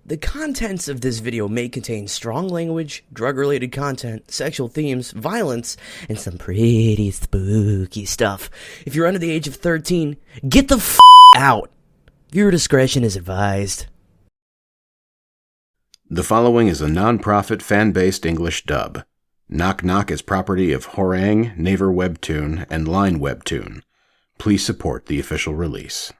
The contents of this video may contain strong language, drug-related content, sexual themes, violence, and some pretty spooky stuff. If you're under the age of 13, get the f*** out. Viewer discretion is advised. The following is a non-profit fan-based English dub. Knock Knock is property of Horang, Naver Webtoon, and Line Webtoon. Please support the official release.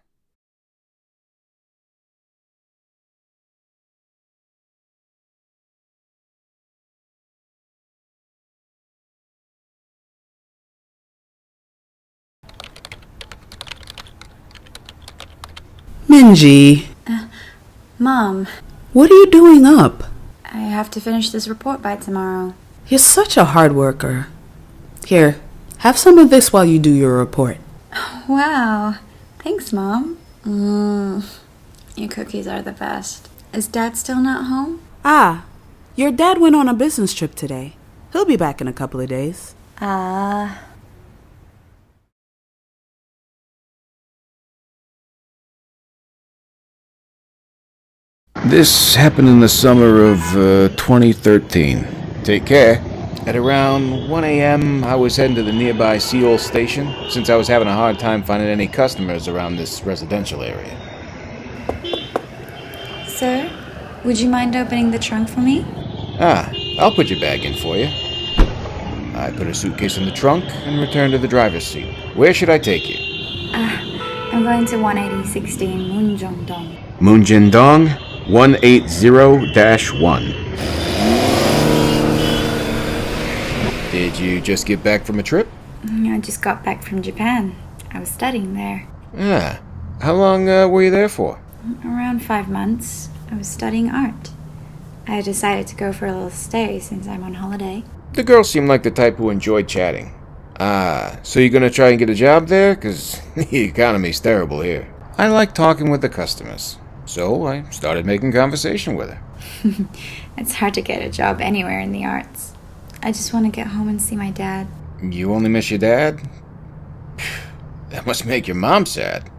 Minji. Mom. What are you doing up? I have to finish this report by tomorrow. You're such a hard worker. Here, have some of this while you do your report. Wow. Thanks, Mom. Your cookies are the best. Is Dad still not home? Your dad went on a business trip today. He'll be back in a couple of days. This happened in the summer of 2013. Take care. At around 1 a.m., I was heading to the nearby Seoul station, since I was having a hard time finding any customers around this residential area. Sir, would you mind opening the trunk for me? I'll put your bag in for you. I put a suitcase in the trunk and returned to the driver's seat. Where should I take you? I'm going to 18016 Moonjong-dong. Moonjin-dong, 180-1. Did you just get back from a trip? I just got back from Japan. I was studying there. How long were you there for? Around 5 months. I was studying art. I decided to go for a little stay since I'm on holiday. The girl seemed like the type who enjoyed chatting. So you're gonna try and get a job there? 'Cause the economy's terrible here. I like talking with the customers, so I started making conversation with her. It's hard to get a job anywhere in the arts. I just want to get home and see my dad. You only miss your dad? That must make your mom sad.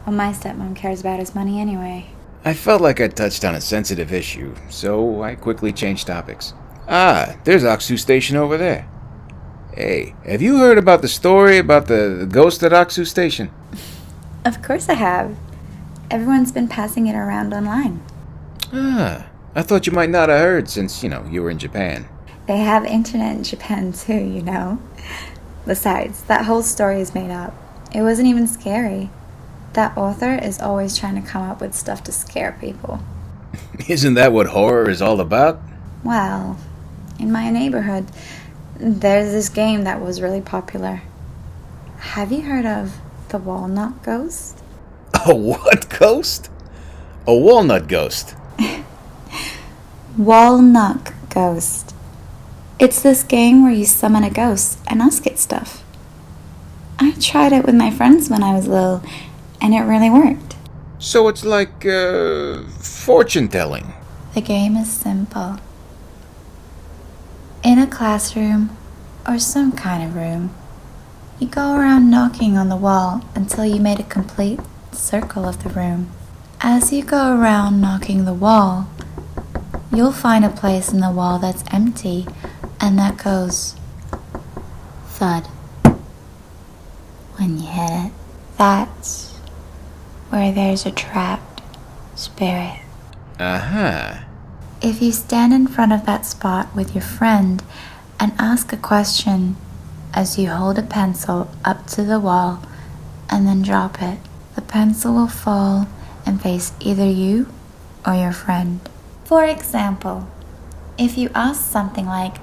Well, my stepmom cares about his money anyway. I felt like I touched on a sensitive issue, so I quickly changed topics. There's Aksu Station over there. Hey, have you heard about the story about the ghost at Aksu Station? Of course I have. Everyone's been passing it around online. I thought you might not have heard since, you were in Japan. They have internet in Japan too, you know. Besides, that whole story is made up. It wasn't even scary. That author is always trying to come up with stuff to scare people. Isn't that what horror is all about? Well, in my neighborhood, there's this game that was really popular. Have you heard of the Walnut Ghost? A what ghost? A walnut ghost. Walnut Ghost. It's this game where you summon a ghost and ask it stuff. I tried it with my friends when I was little, and it really worked. So it's like, fortune telling. The game is simple. In a classroom, or some kind of room, you go around knocking on the wall until you made a complete circle of the room. As you go around knocking the wall, you'll find a place in the wall that's empty and that goes thud when you hit it. That's where there's a trapped spirit. If you stand in front of that spot with your friend and ask a question as you hold a pencil up to the wall and then drop it, the pencil will fall and face either you or your friend. For example, if you ask something like,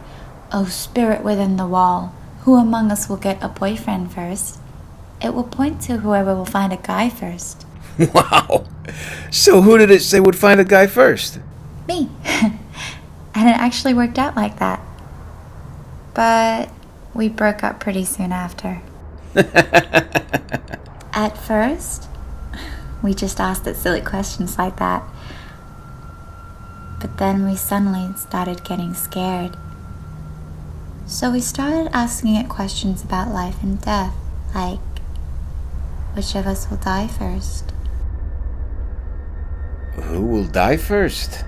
"Oh, spirit within the wall, who among us will get a boyfriend first?" it will point to whoever will find a guy first. Wow! So who did it say would find a guy first? Me. And it actually worked out like that. But we broke up pretty soon after. At first, we just asked it silly questions like that. But then we suddenly started getting scared. So we started asking it questions about life and death, like, which of us will die first? Who will die first?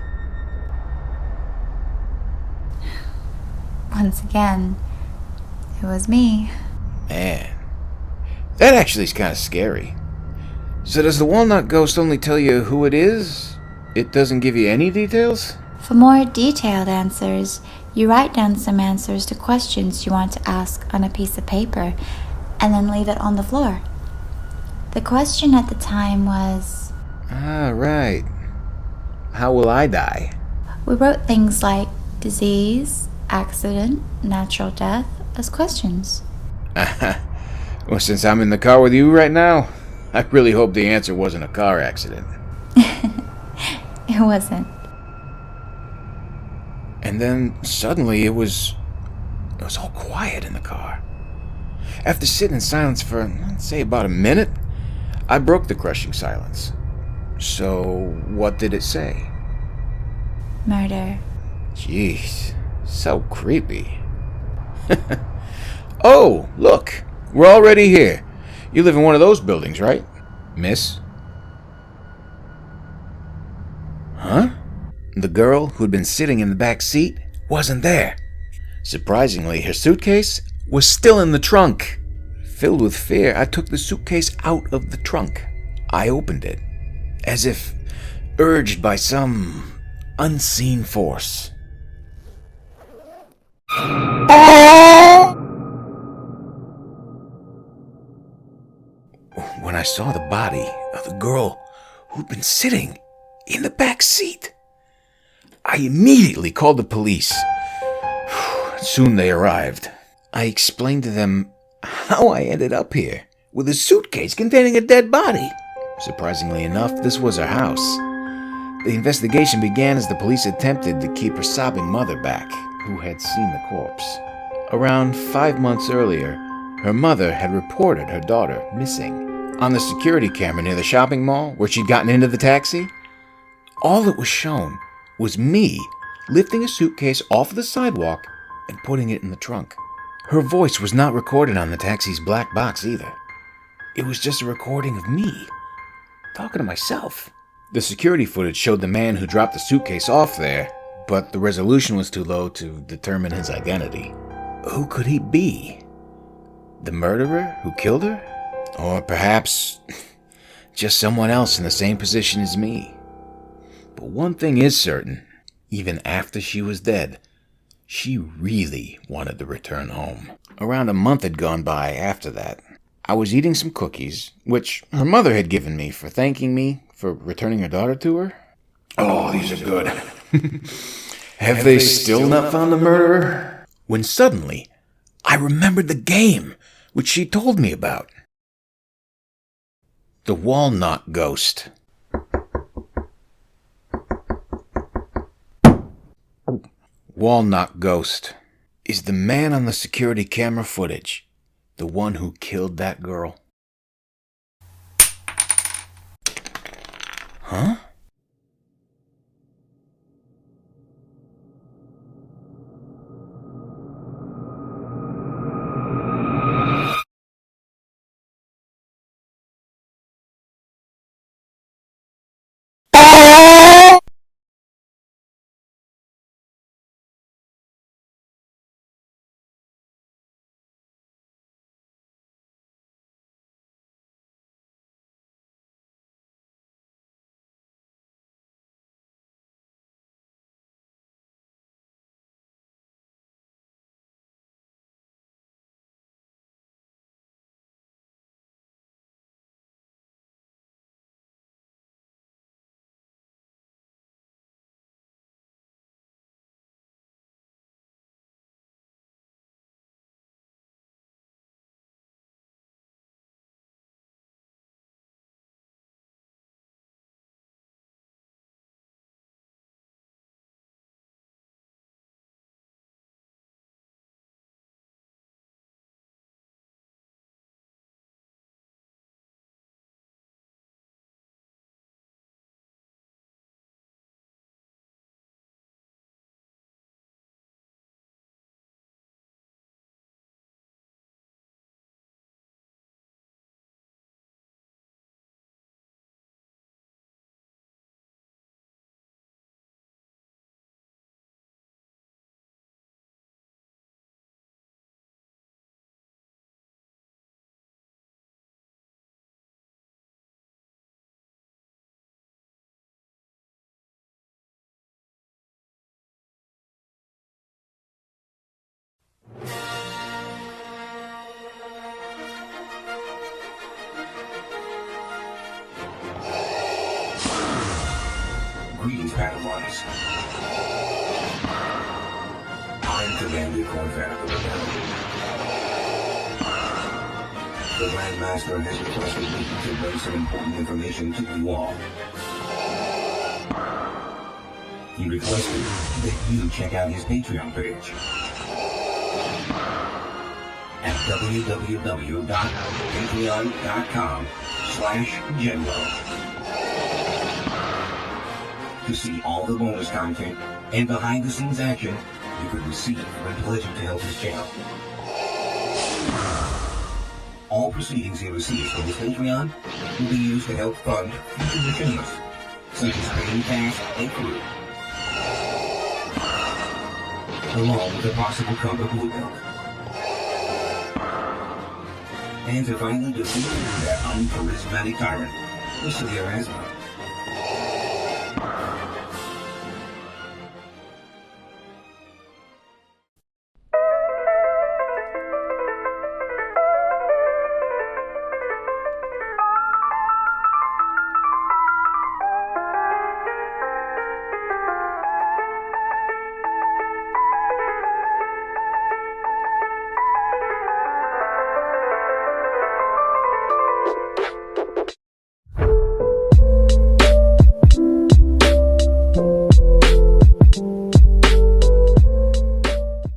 Once again, it was me. Man, that actually is kind of scary. So does the walnut ghost only tell you who it is? It doesn't give you any details? For more detailed answers, you write down some answers to questions you want to ask on a piece of paper and then leave it on the floor. The question at the time was, Ah, right. How will I die? we wrote things like disease, accident, natural death as questions. Well, since I'm in the car with you right now, I really hope the answer wasn't a car accident. It wasn't. And then suddenly it was all quiet in the car. After sitting in silence for, let's say, about a minute, I broke the crushing silence. So, what did it say? Murder. Jeez, so creepy. Oh, look, we're already here. You live in one of those buildings, right, miss? Huh? The girl who'd been sitting in the back seat wasn't there. Surprisingly, her suitcase was still in the trunk. Filled with fear, I took the suitcase out of the trunk. I opened it, as if urged by some unseen force. When I saw the body of the girl who'd been sitting in the back seat, I immediately called the police. Soon they arrived. I explained to them how I ended up here with a suitcase containing a dead body. Surprisingly enough, this was her house. The investigation began as the police attempted to keep her sobbing mother back, who had seen the corpse. Around 5 months earlier, her mother had reported her daughter missing. On the security camera near the shopping mall where she'd gotten into the taxi, all that was shown was me lifting a suitcase off the sidewalk and putting it in the trunk. Her voice was not recorded on the taxi's black box either. It was just a recording of me talking to myself. The security footage showed the man who dropped the suitcase off there, but the resolution was too low to determine his identity. Who could he be? The murderer who killed her? Or perhaps just someone else in the same position as me. But one thing is certain. Even after she was dead, she really wanted to return home. Around a month had gone by after that. I was eating some cookies, which her mother had given me for thanking me for returning her daughter to her. Oh, these are good. Have they still not found the murderer? When suddenly, I remembered the game which she told me about. The Walnut Ghost. Walnut Ghost is the man on the security camera footage, the one who killed that girl. Huh? Greetings, Padawans. I'm Commander Corvette of the Rebellion. The Grandmaster has requested me to bring some important information to you all. He requested that you check out his Patreon page at www.patreon.com/Jeddalo to see all the bonus content and behind-the-scenes action you could receive when pledging to help his channel. All proceedings he receives from his Patreon will be used to help fund future missions, such as training cast and crew, along with a possible cup of blue milk. And to finally defeat that uncharismatic tyrant, Lissa